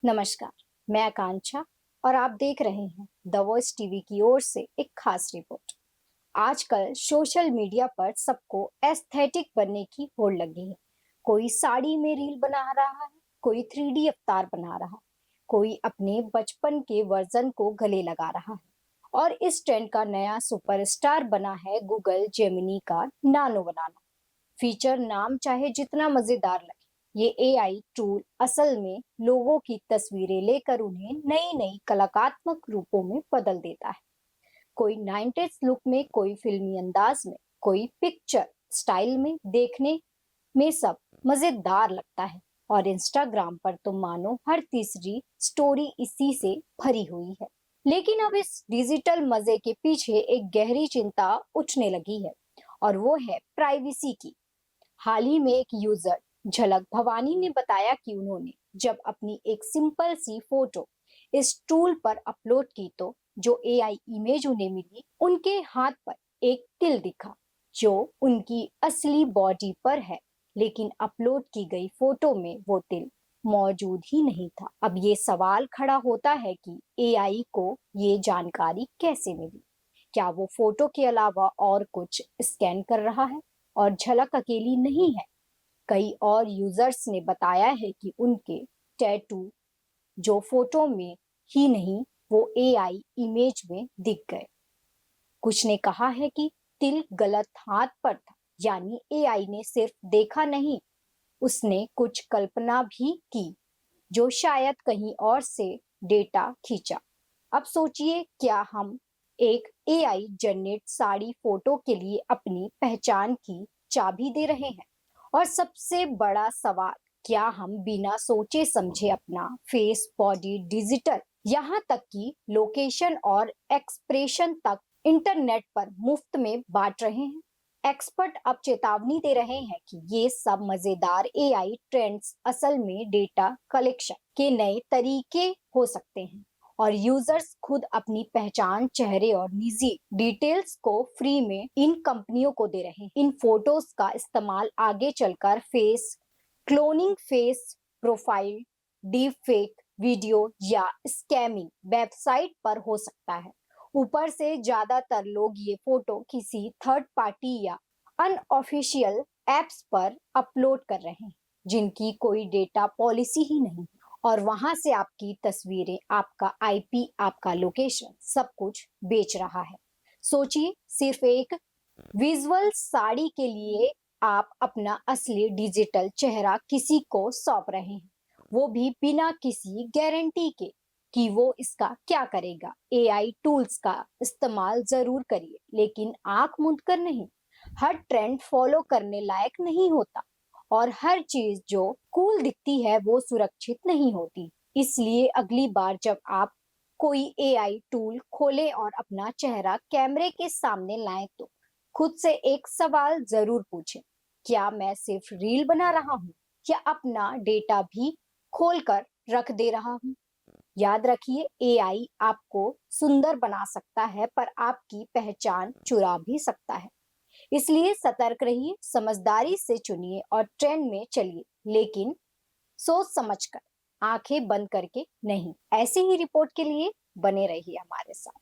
नमस्कार, मैं आकांक्षा और आप देख रहे हैं द वॉइस टीवी की ओर से एक खास रिपोर्ट। आजकल सोशल मीडिया पर सबको एस्थेटिक बनने की होड़ लगी है। कोई साड़ी में रील बना रहा है, कोई 3D अवतार बना रहा है, कोई अपने बचपन के वर्जन को गले लगा रहा है। और इस ट्रेंड का नया सुपरस्टार बना है गूगल जेमिनी का नानो बनाना। फीचर नाम चाहे जितना मजेदार लगे, ये एआई टूल असल में लोगों की तस्वीरें लेकर उन्हें नई नई कलात्मक रूपों में बदल देता है। कोई 90s लुक में, कोई फिल्मी अंदाज में, कोई पिक्चर स्टाइल में। देखने में सब मजेदार लगता है और इंस्टाग्राम पर तो मानो हर तीसरी स्टोरी इसी से भरी हुई है। लेकिन अब इस डिजिटल मजे के पीछे एक गहरी चिंता उठने लगी है और वो है प्राइवेसी की। हाल ही में एक यूजर झलक भवानी ने बताया कि उन्होंने जब अपनी एक सिंपल सी फोटो इस टूल पर अपलोड की तो जो एआई इमेज उन्हें मिली, उनके हाथ पर एक तिल दिखा जो उनकी असली बॉडी पर है, लेकिन अपलोड की गई फोटो में वो तिल मौजूद ही नहीं था। अब ये सवाल खड़ा होता है कि एआई को ये जानकारी कैसे मिली? क्या वो फोटो के अलावा और कुछ स्कैन कर रहा है? और झलक अकेली नहीं है, कई और यूजर्स ने बताया है कि उनके टैटू जो फोटो में ही नहीं, वो एआई इमेज में दिख गए। कुछ ने कहा है कि तिल गलत हाथ पर था, यानी एआई ने सिर्फ देखा नहीं, उसने कुछ कल्पना भी की जो शायद कहीं और से डेटा खींचा। अब सोचिए, क्या हम एक एआई जनरेट साड़ी फोटो के लिए अपनी पहचान की चाबी दे रहे हैं? और सबसे बड़ा सवाल, क्या हम बिना सोचे समझे अपना फेस, बॉडी, डिजिटल, यहाँ तक कि लोकेशन और एक्सप्रेशन तक इंटरनेट पर मुफ्त में बांट रहे हैं? एक्सपर्ट अब चेतावनी दे रहे हैं कि ये सब मजेदार एआई ट्रेंड्स असल में डेटा कलेक्शन के नए तरीके हो सकते हैं और यूजर्स खुद अपनी पहचान, चेहरे और निजी डिटेल्स को फ्री में इन कंपनियों को दे रहे हैं। इन फोटोज का इस्तेमाल आगे चलकर face cloning, face profile, deep fake video या स्कैमिंग वेबसाइट पर हो सकता है। ऊपर से ज्यादातर लोग ये फोटो किसी थर्ड पार्टी या अनऑफिशियल एप्स पर अपलोड कर रहे हैं जिनकी कोई डेटा पॉलिसी ही नहीं, और वहां से आपकी तस्वीरें, आपका आईपी, आपका लोकेशन, सब कुछ बेच रहा है। सोचिए, सिर्फ एक विजुअल साड़ी के लिए आप अपना असली डिजिटल चेहरा किसी को सौंप रहे हैं, वो भी बिना किसी गारंटी के कि वो इसका क्या करेगा। एआई टूल्स का इस्तेमाल जरूर करिए, लेकिन आंख मूंद कर नहीं। हर ट्रेंड फॉलो करने लायक नहीं होता और हर चीज जो कूल दिखती है वो सुरक्षित नहीं होती। इसलिए अगली बार जब आप कोई एआई टूल खोलें और अपना चेहरा कैमरे के सामने लाएं तो खुद से एक सवाल जरूर पूछें, क्या मैं सिर्फ रील बना रहा हूँ या अपना डेटा भी खोलकर रख दे रहा हूँ? याद रखिए, एआई आपको सुंदर बना सकता है पर आपकी पहचान चुरा भी सकता है। इसलिए सतर्क रहिए, समझदारी से चुनिए और ट्रेंड में चलिए, लेकिन सोच समझकर, आंखें बंद करके नहीं। ऐसी ही रिपोर्ट के लिए बने रहिए हमारे साथ।